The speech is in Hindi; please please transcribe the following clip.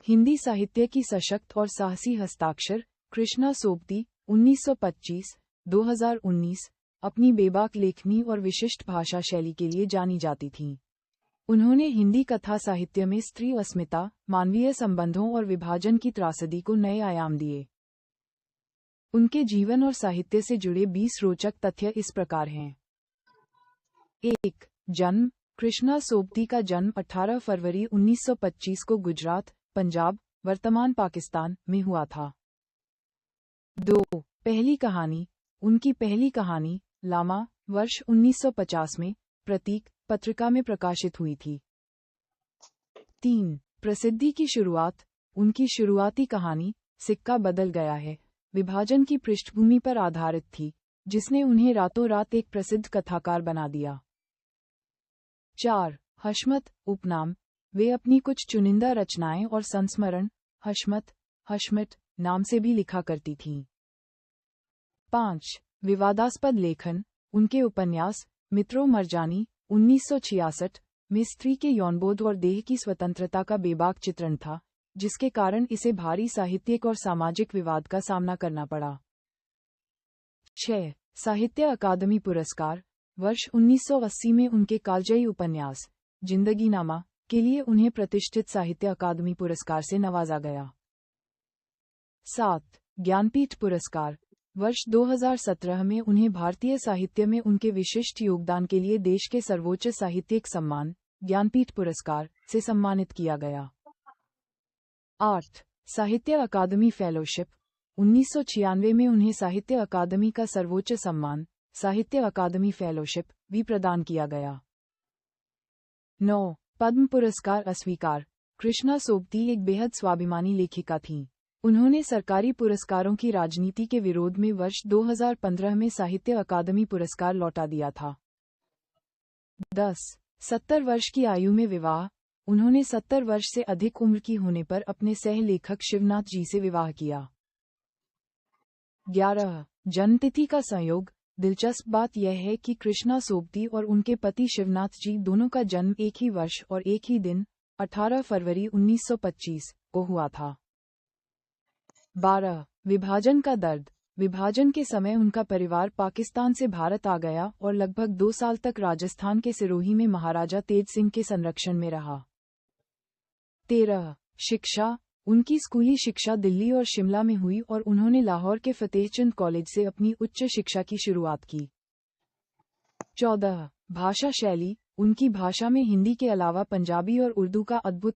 हिंदी साहित्य की सशक्त और साहसी हस्ताक्षर कृष्णा सोबती 1925-2019 अपनी बेबाक लेखनी और विशिष्ट भाषा शैली के लिए जानी जाती थीं। उन्होंने हिंदी कथा साहित्य में स्त्री अस्मिता, मानवीय संबंधों और विभाजन की त्रासदी को नए आयाम दिए। उनके जीवन और साहित्य से जुड़े 20 रोचक तथ्य इस प्रकार हैं। 1. जन्म। कृष्णा सोबती का जन्म 18 फरवरी 1925 को गुजरात, पंजाब, वर्तमान पाकिस्तान में हुआ था। 2. पहली कहानी। उनकी पहली कहानी लामा वर्ष 1950 में प्रतीक पत्रिका में प्रकाशित हुई थी। 3. प्रसिद्धि की शुरुआत। उनकी शुरुआती कहानी सिक्का बदल गया है विभाजन की पृष्ठभूमि पर आधारित थी, जिसने उन्हें रातों रात एक प्रसिद्ध कथाकार बना दिया। 4. हशमत उपनाम। वे अपनी कुछ चुनिंदा रचनाएं और संस्मरण हशमत, हशमत नाम से भी लिखा करती थीं। 5. विवादास्पद लेखन। उनके उपन्यास मित्रों मरजानी 1966 में स्त्री के यौनबोध और देह की स्वतंत्रता का बेबाक चित्रण था, जिसके कारण इसे भारी साहित्यिक और सामाजिक विवाद का सामना करना पड़ा। 6. साहित्य अकादमी पुरस्कार। वर्ष 1980 में उनके कालजयी उपन्यास जिंदगीनामा के लिए उन्हें प्रतिष्ठित साहित्य अकादमी पुरस्कार से नवाजा गया। 7. ज्ञानपीठ पुरस्कार। वर्ष 2017 में उन्हें भारतीय साहित्य में उनके विशिष्ट योगदान के लिए देश के सर्वोच्च साहित्यिक सम्मान ज्ञानपीठ पुरस्कार से सम्मानित किया गया। 8. साहित्य अकादमी फेलोशिप। 1996 में उन्हें साहित्य अकादमी का सर्वोच्च सम्मान साहित्य अकादमी फेलोशिप भी प्रदान किया गया। 9. पद्म पुरस्कार अस्वीकार। कृष्णा सोबती एक बेहद स्वाभिमानी लेखिका थीं। उन्होंने सरकारी पुरस्कारों की राजनीति के विरोध में वर्ष 2015 में साहित्य अकादमी पुरस्कार लौटा दिया था। 10. 70 वर्ष की आयु में विवाह। उन्होंने 70 वर्ष से अधिक उम्र की होने पर अपने सह लेखक शिवनाथ जी से विवाह किया। 11. जन्मतिथि का संयोग। दिलचस्प बात यह है कि कृष्णा सोबती और उनके पति शिवनाथ जी दोनों का जन्म एक ही वर्ष और एक ही दिन 18 फरवरी 1925 को हुआ था। 12. विभाजन का दर्द। विभाजन के समय उनका परिवार पाकिस्तान से भारत आ गया और लगभग 2 साल तक राजस्थान के सिरोही में महाराजा तेज सिंह के संरक्षण में रहा। 13. शिक्षा। उनकी स्कूली शिक्षा दिल्ली और शिमला में हुई और उन्होंने लाहौर के फतेहचंद कॉलेज से अपनी उच्च शिक्षा की शुरुआत की। 14. भाषा शैली। उनकी भाषा में हिंदी के अलावा पंजाबी और उर्दू का अद्भुत